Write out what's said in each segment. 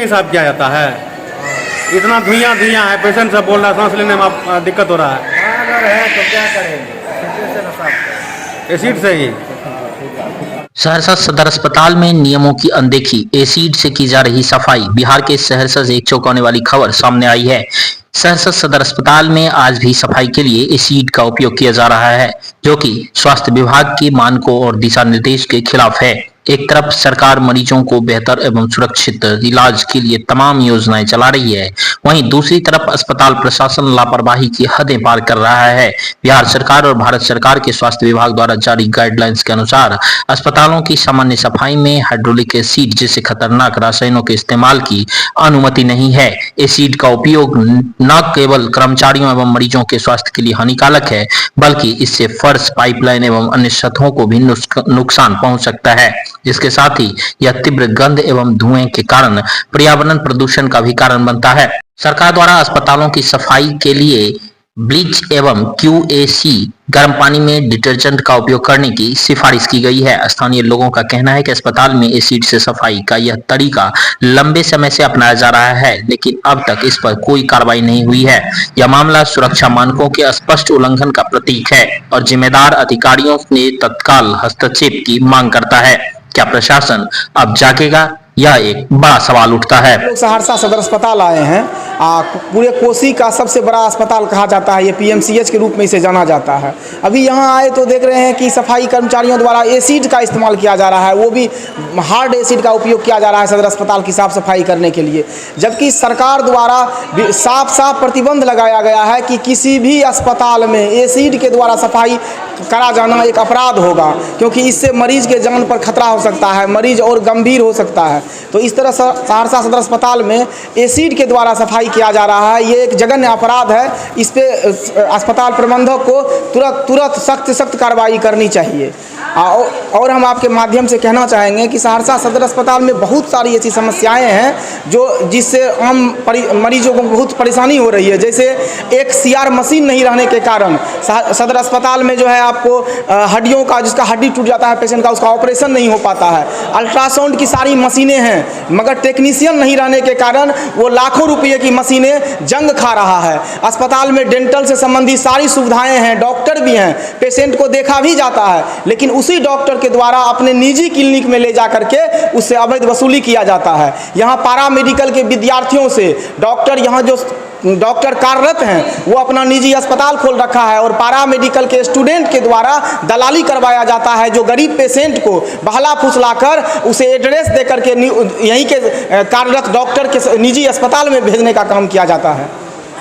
साफ किया जाता है। इतना धुआं है, पेशेंट सब बोल रहा है, सांस लेने में दिक्कत हो रहा है। अगर है तो क्या करेंगे, एसिड से ही। सहरसा सदर अस्पताल में नियमों की अनदेखी, एसिड से की जा रही सफाई। बिहार के सहरसा से एक चौंकाने वाली खबर सामने आई है। सहरसा सदर अस्पताल में आज भी सफाई के लिए एसिड का उपयोग किया जा रहा है, जो कि स्वास्थ्य विभाग के मानकों और दिशा निर्देश के खिलाफ है। एक तरफ सरकार मरीजों को बेहतर एवं सुरक्षित इलाज के लिए तमाम योजनाएं चला रही है, वहीं दूसरी तरफ अस्पताल प्रशासन लापरवाही की हदें पार कर रहा है। बिहार सरकार और भारत सरकार के स्वास्थ्य विभाग द्वारा जारी गाइडलाइंस के अनुसार अस्पतालों की सामान्य सफाई में हाइड्रोलिक एसिड जैसे खतरनाक रसायनों के इस्तेमाल की अनुमति नहीं है। एसिड का उपयोग न केवल कर्मचारियों एवं मरीजों के स्वास्थ्य के लिए हानिकारक है, बल्कि इससे फर्श, पाइपलाइन एवं अन्य सतहों को भी नुकसान पहुंच सकता है, जिसके साथ ही यह तीव्र गंध एवं धुएं के कारण पर्यावरण प्रदूषण का भी कारण बनता है। सरकार द्वारा अस्पतालों की सफाई के लिए ब्लीच एवं QAC गर्म पानी में डिटर्जेंट का उपयोग करने की सिफारिश की गई है। स्थानीय लोगों का कहना है कि अस्पताल में एसिड से सफाई का यह तरीका लंबे समय से अपनाया जा रहा है, लेकिन अब तक इस पर कोई कार्रवाई नहीं हुई है। यह मामला सुरक्षा मानकों के स्पष्ट उल्लंघन का प्रतीक है और जिम्मेदार अधिकारियों ने तत्काल हस्तक्षेप की मांग करता है। क्या प्रशासन अब जागेगा? यह एक बड़ा सवाल उठता है। लोग सहरसा सदर अस्पताल आए हैं। पूरे कोसी का सबसे बड़ा अस्पताल कहा जाता है, ये PMCH के रूप में इसे जाना जाता है। अभी यहाँ आए तो देख रहे हैं कि सफाई कर्मचारियों द्वारा एसिड का इस्तेमाल किया जा रहा है, वो भी हार्ड एसिड का उपयोग किया जा रहा है सदर अस्पताल की साफ सफाई करने के लिए, जबकि सरकार द्वारा साफ साफ प्रतिबंध लगाया गया है कि किसी भी अस्पताल में एसिड के द्वारा सफाई करा जाना एक अपराध होगा, क्योंकि इससे मरीज के जान पर खतरा हो सकता है, मरीज और गंभीर हो सकता है। तो इस तरह सहरसा सदर अस्पताल में एसिड के द्वारा सफाई किया जा रहा है, ये एक जघन्य अपराध है। इस पे अस्पताल प्रबंधक को तुरंत सख्त कार्रवाई करनी चाहिए। और हम आपके माध्यम से कहना चाहेंगे कि सहरसा सदर अस्पताल में बहुत सारी ऐसी समस्याएं हैं जिससे आम मरीजों को बहुत परेशानी हो रही है। जैसे एक CR मशीन नहीं रहने के कारण सदर अस्पताल में जो है आपको हड्डियों का, जिसका हड्डी टूट जाता है पेशेंट का, उसका ऑपरेशन नहीं हो पाता है। अल्ट्रासाउंड की सारी मशीनें हैं, मगर टेक्नीशियन नहीं रहने के कारण वो लाखों रुपये की मशीनें जंग खा रहा है। अस्पताल में डेंटल से संबंधित सारी सुविधाएं हैं, डॉक्टर भी हैं, पेशेंट को देखा भी जाता है, लेकिन उसी डॉक्टर के द्वारा अपने निजी क्लिनिक में ले जा करके उससे अवैध वसूली किया जाता है। यहाँ पारा मेडिकल के विद्यार्थियों से यहाँ जो डॉक्टर कार्यरत हैं वो अपना निजी अस्पताल खोल रखा है, और पारा मेडिकल के स्टूडेंट के द्वारा दलाली करवाया जाता है, जो गरीब पेशेंट को बहला फुसलाकर उसे एड्रेस दे करके यहीं के कार्यरत डॉक्टर के निजी अस्पताल में भेजने का काम किया जाता है।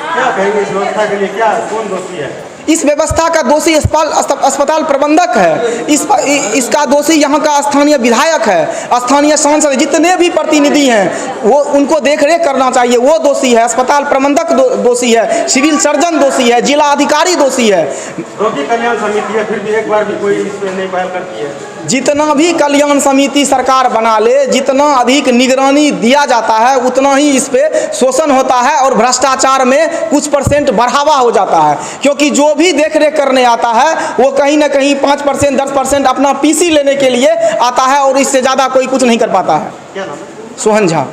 क्या कहेंगे इस व्यवस्था के लिए? क्या कौन दोषी है? इस व्यवस्था का दोषी अस्पताल प्रबंधक है। इसका दोषी यहाँ का स्थानीय विधायक है, स्थानीय सांसद, जितने भी प्रतिनिधि हैं वो उनको देखरेख करना चाहिए, वो दोषी है। अस्पताल प्रबंधक दोषी है, सिविल सर्जन दोषी है, जिला अधिकारी दोषी है। रोगी कल्याण समिति है, फिर भी एक बार भी कोई इसमें नहीं पहल करती है। जितना भी कल्याण समिति सरकार बना ले, जितना अधिक निगरानी दिया जाता है, उतना ही इस पे शोषण होता है और भ्रष्टाचार में कुछ % बढ़ावा हो जाता है, क्योंकि जो भी देखरेख करने आता है वो कहीं ना कहीं 5% 10% अपना PC लेने के लिए आता है, और इससे ज़्यादा कोई कुछ नहीं कर पाता है। क्या नाम है? सोहन झा।